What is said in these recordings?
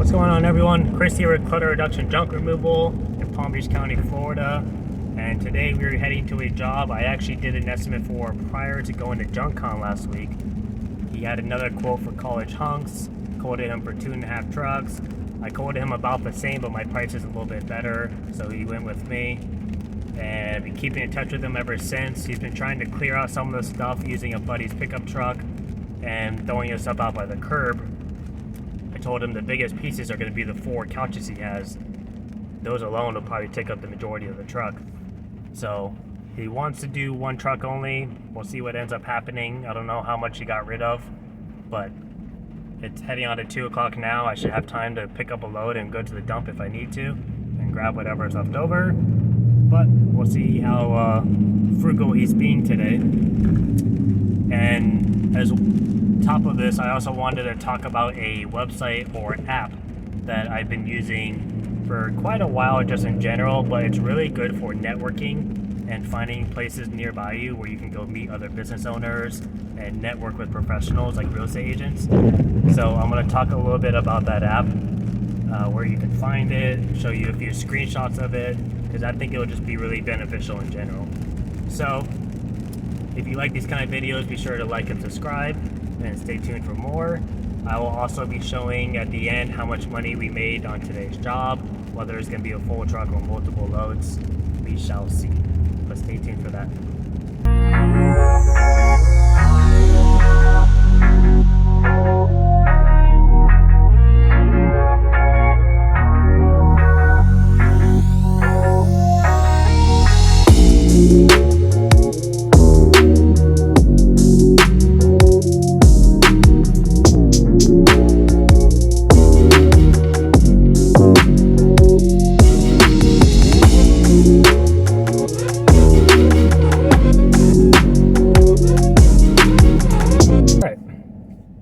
What's going on, everyone? Chris here with Clutter Reduction Junk Removal in Palm Beach County, Florida. And today we're heading to a job I actually did an estimate for prior to going to JunkCon last week. He had another quote for College Hunks, quoted him for 2.5 trucks. I quoted him about the same, but my price is a little bit better, so he went with me. And I've been keeping in touch with him ever since. He's been trying to clear out some of the stuff using a buddy's pickup truck and throwing his stuff out by the curb. I told him the biggest pieces are going to be the 4 couches he has. Those alone will probably take up the majority of the truck. So he wants to do 1 truck only. We'll see what ends up happening. I don't know how much he got rid of, but it's heading on to 2 o'clock now. I should have time to pick up a load and go to the dump if I need to and grab whatever is left over. But we'll see how frugal he's being today. And as top of this, I also wanted to talk about a website or app that I've been using for quite a while just in general, but it's really good for networking and finding places nearby you where you can go meet other business owners and network with professionals like real estate agents. So I'm going to talk a little bit about that app, where you can find it, show you a few screenshots of it, because I think it will just be really beneficial in general. So if you like these kind of videos, be sure to like and subscribe and stay tuned for more. I will also be showing at the end how much money we made on today's job, whether it's going to be a full truck or multiple loads. We shall see. But stay tuned for that.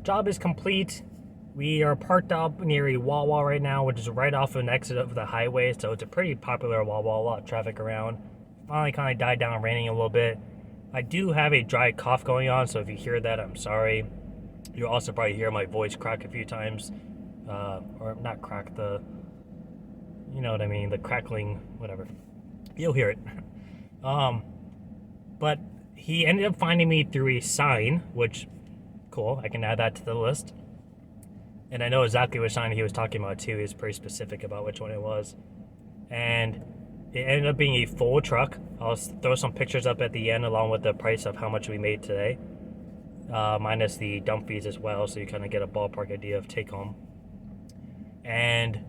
Job is complete. We are parked up near a Wawa right now, which is right off an exit of the highway, so it's a pretty popular Wawa, a lot of traffic around. Finally kind of died down, raining a little bit. I do have a dry cough going on, so if you hear that, I'm sorry. You'll also probably hear my voice crack a few times, or not crack, you know what I mean, the crackling, whatever. You'll hear it. But he ended up finding me through a sign, which cool, I can add that to the list. And I know exactly which sign he was talking about too. He was pretty specific about which one it was. And it ended up being a full truck. I'll throw some pictures up at the end along with the price of how much we made today, minus the dump fees as well, so you kind of get a ballpark idea of take home. And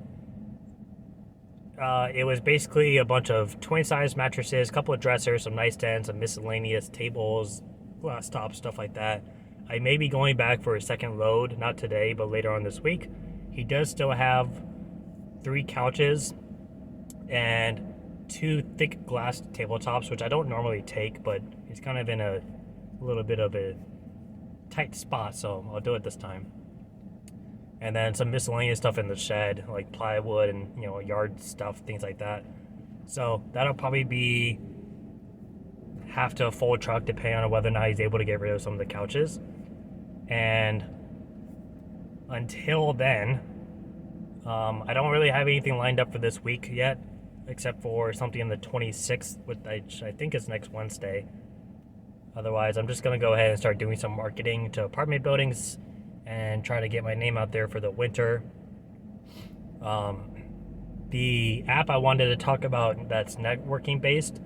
it was basically a bunch of twin size mattresses, a couple of dressers, some nightstands, some miscellaneous tables, glass tops, stuff like that. I may be going back for a second load, not today, but later on this week. He does still have 3 couches and 2 thick glass tabletops, which I don't normally take, but he's kind of in a little bit of a tight spot, so I'll do it this time. And then some miscellaneous stuff in the shed, like plywood and yard stuff, things like that. So that'll probably be half to a full truck, depending on whether or not he's able to get rid of some of the couches. And until then, I don't really have anything lined up for this week yet, except for something on the 26th, which I think is next Wednesday. Otherwise, I'm just going to go ahead and start doing some marketing to apartment buildings and try to get my name out there for the winter. The app I wanted to talk about that's networking based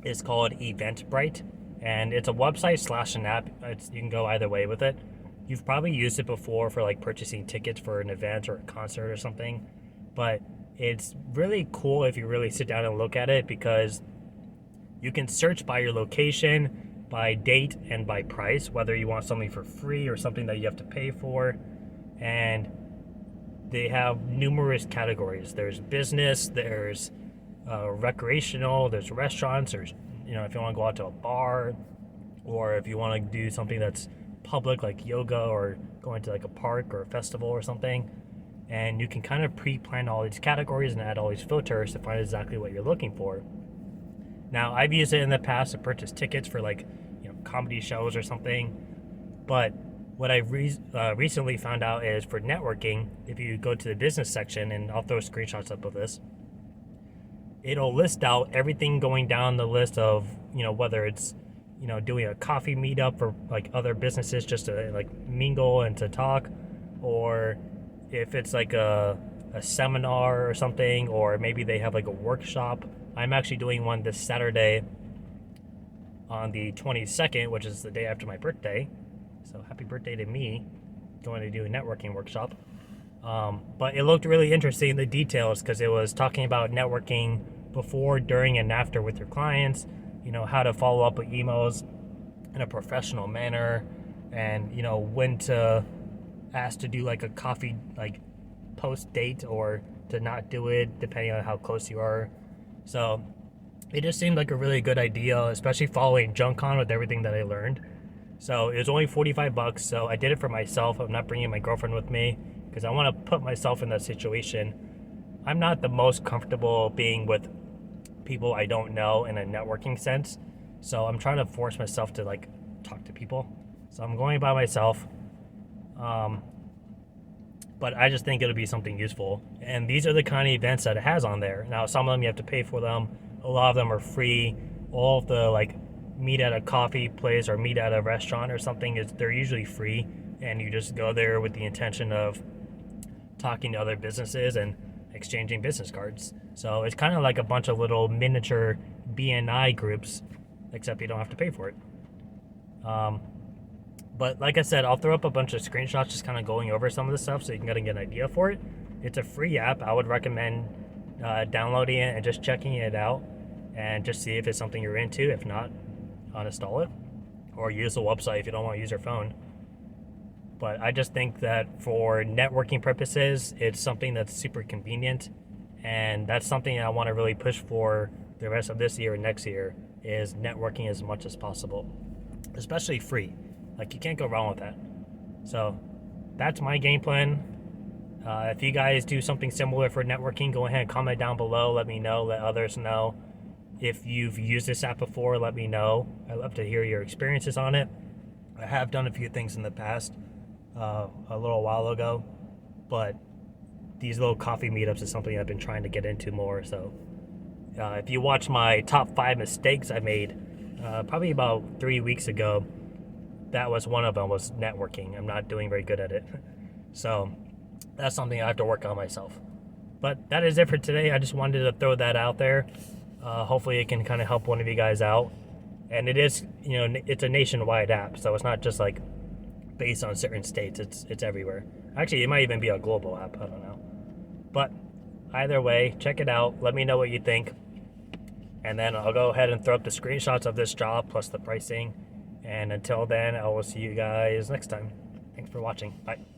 is called Eventbrite, and it's a website / an app. You can go either way with it. You've probably used it before for like purchasing tickets for an event or a concert or something, but it's really cool if you really sit down and look at it, because you can search by your location, by date, and by price, whether you want something for free or something that you have to pay for. And they have numerous categories. There's business, there's recreational, there's restaurants, there's if you want to go out to a bar, or if you want to do something that's public like yoga or going to like a park or a festival or something. And you can kind of pre-plan all these categories and add all these filters to find exactly what you're looking for. Now, I've used it in the past to purchase tickets for like comedy shows or something, but what I recently found out is for networking, if you go to the business section, and I'll throw screenshots up of this, it'll list out everything going down the list of, whether it's, doing a coffee meetup for like other businesses just to like mingle and to talk, or if it's like a seminar or something, or maybe they have like a workshop. I'm actually doing one this Saturday on the 22nd, which is the day after my birthday. So happy birthday to me, going to do a networking workshop. But it looked really interesting, the details, because it was talking about networking before, during, and after with your clients, how to follow up with emails in a professional manner, and, when to ask to do like a coffee, like post date, or to not do it depending on how close you are. So it just seemed like a really good idea, especially following JunkCon with everything that I learned. So it was only $45, so I did it for myself. I'm not bringing my girlfriend with me because I want to put myself in that situation. I'm not the most comfortable being with people I don't know in a networking sense, so I'm trying to force myself to like talk to people. So I'm going by myself, but I just think it'll be something useful. And these are the kind of events that it has on there. Now, some of them you have to pay for them. A lot of them are free. All of the like meet at a coffee place or meet at a restaurant or something, they're usually free, and you just go there with the intention of talking to other businesses and exchanging business cards. So it's kind of like a bunch of little miniature BNI groups, except you don't have to pay for it. But like I said, I'll throw up a bunch of screenshots just kind of going over some of the stuff so you can get an idea for it. It's a free app. I would recommend downloading it and just checking it out and just see if it's something you're into. If not, uninstall it or use the website if you don't want to use your phone. But I just think that for networking purposes, it's something that's super convenient, and that's something I want to really push for the rest of this year and next year, is networking as much as possible, especially free. Like, you can't go wrong with that. So that's my game plan. If you guys do something similar for networking, go ahead and comment down below. Let me know. Let others know. If you've used this app before, let me know. I'd love to hear your experiences on it. I have done a few things in the past, a little while ago, but these little coffee meetups is something I've been trying to get into more. So if you watch my top 5 mistakes I made probably about 3 weeks ago, that was one of them, was networking. I'm not doing very good at it. So that's something I have to work on myself. But that is it for today. I just wanted to throw that out there. Hopefully it can kind of help one of you guys out. And it is, it's a nationwide app, so it's not just like based on certain states. It's everywhere. Actually, it might even be a global app. I don't know. But either way, check it out. Let me know what you think. And then I'll go ahead and throw up the screenshots of this job plus the pricing. And until then, I will see you guys next time. Thanks for watching. Bye.